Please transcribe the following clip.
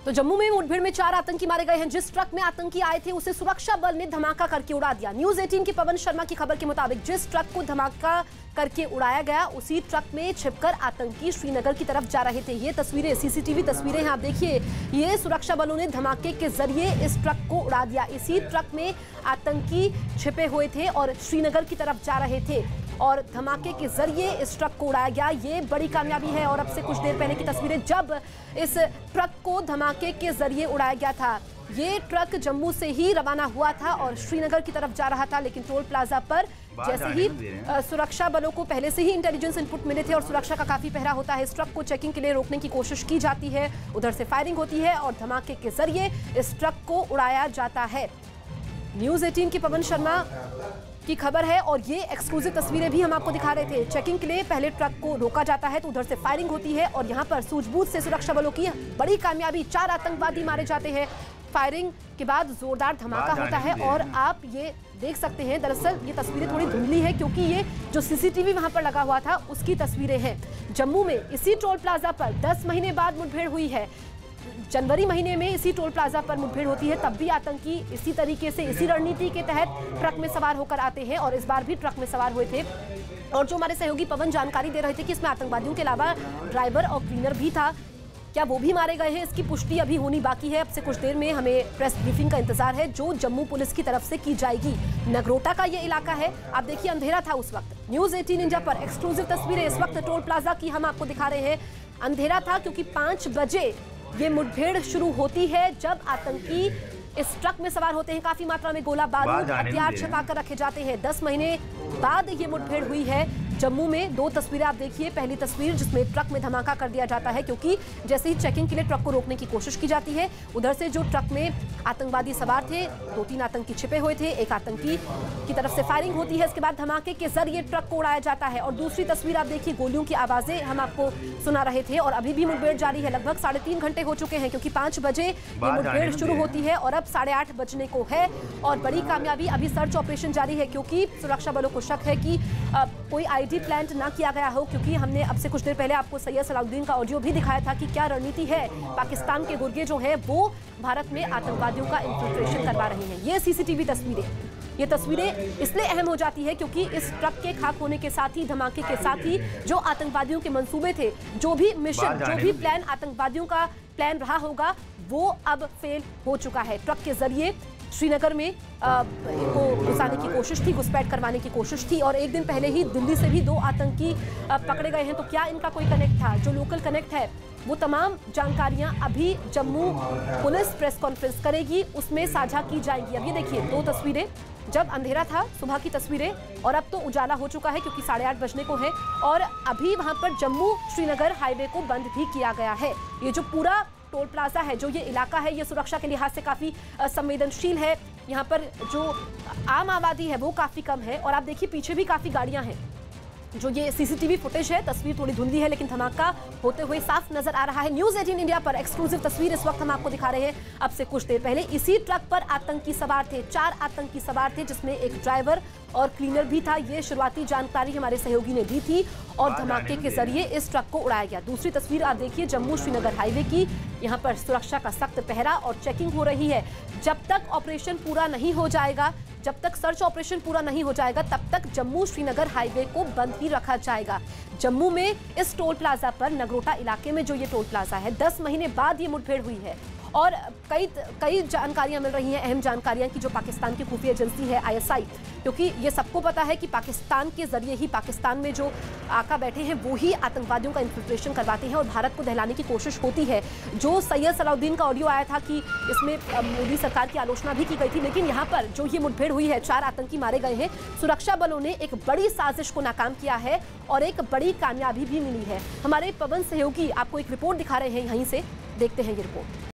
तो जम्मू में मुठभेड़ में 4 आतंकी मारे गए हैं। जिस ट्रक में आतंकी आए थे उसे सुरक्षा बल ने धमाका करके उड़ा दिया। न्यूज 18 की पवन शर्मा की खबर के मुताबिक जिस ट्रक को धमाका करके उड़ाया गया उसी ट्रक में छिपकर आतंकी श्रीनगर की तरफ जा रहे थे। ये तस्वीरें सीसीटीवी तस्वीरें हैं, आप देखिए। ये सुरक्षा बलों ने धमाके के जरिए इस ट्रक को उड़ा दिया। इसी ट्रक में आतंकी छिपे हुए थे और श्रीनगर की तरफ जा रहे थे और धमाके के जरिए इस ट्रक को उड़ाया गया। ये बड़ी कामयाबी है। और अब से कुछ देर पहले की तस्वीरें जब इस ट्रक को धमाके के जरिए उड़ाया गया था। ये ट्रक जम्मू से ही रवाना हुआ था और श्रीनगर की तरफ जा रहा था, लेकिन टोल प्लाजा पर जैसे ही सुरक्षा बलों को पहले से ही इंटेलिजेंस इनपुट मिले थे और सुरक्षा का काफी पहरा होता है, इस ट्रक को चेकिंग के लिए रोकने की कोशिश की जाती है। उधर से फायरिंग होती है और धमाके के जरिए इस ट्रक को उड़ाया जाता है। न्यूज 18 की पवन शर्मा की खबर है और ये एक्सक्लूसिव तस्वीरें भी हम आपको दिखा रहे थे। चेकिंग के लिए पहले ट्रक को रोका जाता है तो उधर से फायरिंग होती है और यहाँ पर सूझबूझ से सुरक्षा बलों की बड़ी कामयाबी, 4 आतंकवादी मारे जाते हैं। फायरिंग के बाद जोरदार धमाका होता है और आप ये देख सकते हैं। दरअसल ये तस्वीरें थोड़ी धुंधली है क्योंकि ये जो सीसीटीवी वहां पर लगा हुआ था उसकी तस्वीरें हैं। जम्मू में इसी टोल प्लाजा पर 10 महीने बाद मुठभेड़ हुई है। जनवरी महीने में इसी टोल प्लाजा पर मुठभेड़ होती है, तब भी आतंकी इसी तरीके से, इसी रणनीति के तहत ट्रक में सवार होकर आते हैं और इस बार भी ट्रक में सवार हुए थे। और जो हमारे सहयोगी पवन जानकारी दे रहे थे कि इसमें आतंकवादियों के अलावा ड्राइवर और क्लीनर भी था, क्या वो भी मारे गए हैं इसकी पुष्टि अभी होनी बाकी है। अब से कुछ देर में हमें प्रेस ब्रीफिंग का इंतजार है जो जम्मू पुलिस की तरफ से की जाएगी। नगरोटा का ये इलाका है, आप देखिए अंधेरा था उस वक्त। न्यूज 18 इंडिया पर एक्सक्लूसिव तस्वीरें इस वक्त टोल प्लाजा की हम आपको दिखा रहे हैं। अंधेरा था क्योंकि 5 बजे ये मुठभेड़ शुरू होती है जब आतंकी इस ट्रक में सवार होते हैं। काफी मात्रा में गोला बारूद हथियार छिपाकर रखे जाते हैं। 10 महीने बाद ये मुठभेड़ हुई है जम्मू में। 2 तस्वीरें आप देखिए। पहली तस्वीर जिसमें ट्रक में धमाका कर दिया जाता है क्योंकि जैसे ही चेकिंग के लिए ट्रक को रोकने की कोशिश की जाती है, उधर से जो ट्रक में आतंकवादी सवार थे, 2-3 आतंकी छिपे हुए थे, एक आतंकी की तरफ से फायरिंग होती है। इसके बाद धमाके के जरिए ट्रक को उड़ाया जाता है। और दूसरी तस्वीर आप देखिए, गोलियों की आवाजें हम आपको सुना रहे थे और अभी भी मुठभेड़ जारी है। लगभग 3.5 घंटे हो चुके हैं क्योंकि 5 बजे ये मुठभेड़ शुरू होती है और अब 8:30 बजने को है। और बड़ी कामयाबी, अभी सर्च ऑपरेशन जारी है क्योंकि सुरक्षा बलों को शक है कि कोई आईडी प्लांट ना किया गया हो, क्योंकि हमने अब से कुछ देर पहले आपको सैयद सलाउद्दीन का ऑडियो भी दिखाया था कि क्या रणनीति है। पाकिस्तान के गुर्गे जो है वो भारत में आतंकवादियों का इन्फिल्ट्रेशन करवा रहे हैं। ये सीसीटीवी तस्वीरें, ये तस्वीरें इसलिए अहम हो जाती है क्योंकि इस ट्रक के खाक होने के साथ ही, धमाके के साथ ही जो आतंकवादियोको के मंसूबे थे, जो भी मिशन, जो भी प्लान आतंकवादियों का प्लान रहा होगा वो अब फेल हो चुका है। ट्रक के जरिए श्रीनगर में इनको घुसाने की कोशिश थी, घुसपैठ करवाने की कोशिश थी और एक दिन पहले ही दिल्ली से भी 2 आतंकी पकड़े गए हैं। तो क्या इनका कोई कनेक्ट था? जो लोकल कनेक्ट है वो तमाम जानकारियां अभी जम्मू पुलिस प्रेस कॉन्फ्रेंस करेगी, उसमें साझा की जाएंगी। अब ये देखिए 2 तस्वीरें, जब अंधेरा था सुबह की तस्वीरें और अब तो उजाला हो चुका है क्योंकि 8:30 बजने को है और अभी वहां पर जम्मू श्रीनगर हाईवे को बंद भी किया गया है। ये जो पूरा टोल प्लाजा है, जो ये इलाका है, ये सुरक्षा के लिहाज से काफी संवेदनशील है। यहाँ पर जो आम आबादी है वो काफी कम है और आप देखिए पीछे भी काफी गाड़ियां हैं। जो ये सीसीटीवी फुटेज है, तस्वीर थोड़ी धुंधली है लेकिन धमाका होते हुए साफ नजर आ रहा है। न्यूज 18 इंडिया पर एक्सक्लूसिव तस्वीर इस वक्त हम आपको दिखा रहे हैं। अब से कुछ देर पहले इसी ट्रक पर आतंकी सवार थे, 4 आतंकी सवार थे जिसमें एक ड्राइवर और क्लीनर भी था। ये शुरुआती जानकारी हमारे सहयोगी ने दी थी और धमाके के जरिए इस ट्रक को उड़ाया गया। दूसरी तस्वीर आप देखिए जम्मू श्रीनगर हाईवे की। यहाँ पर सुरक्षा का सख्त पहरा और चेकिंग हो रही है। जब तक ऑपरेशन पूरा नहीं हो जाएगा, जब तक सर्च ऑपरेशन पूरा नहीं हो जाएगा, तब तक जम्मू श्रीनगर हाईवे को बंद ही रखा जाएगा। जम्मू में इस टोल प्लाजा पर, नगरोटा इलाके में जो ये टोल प्लाजा है, 10 महीने बाद ये मुठभेड़ हुई है और कई जानकारियां मिल रही हैं, अहम जानकारियां कि जो पाकिस्तान की खुफिया एजेंसी है ISI, क्योंकि ये सबको पता है कि पाकिस्तान के जरिए ही, पाकिस्तान में जो आका बैठे हैं वो ही आतंकवादियों का इन्फिल्ट्रेशन करवाते हैं और भारत को दहलाने की कोशिश होती है। जो सैयद सलाउद्दीन का ऑडियो आया था कि इसमें मोदी सरकार की आलोचना भी की गई थी, लेकिन यहाँ पर जो ये मुठभेड़ हुई है, 4 आतंकी मारे गए हैं। सुरक्षा बलों ने एक बड़ी साजिश को नाकाम किया है और एक बड़ी कामयाबी भी मिली है। हमारे पवन सहयोगी आपको एक रिपोर्ट दिखा रहे हैं, यहीं से देखते हैं ये रिपोर्ट।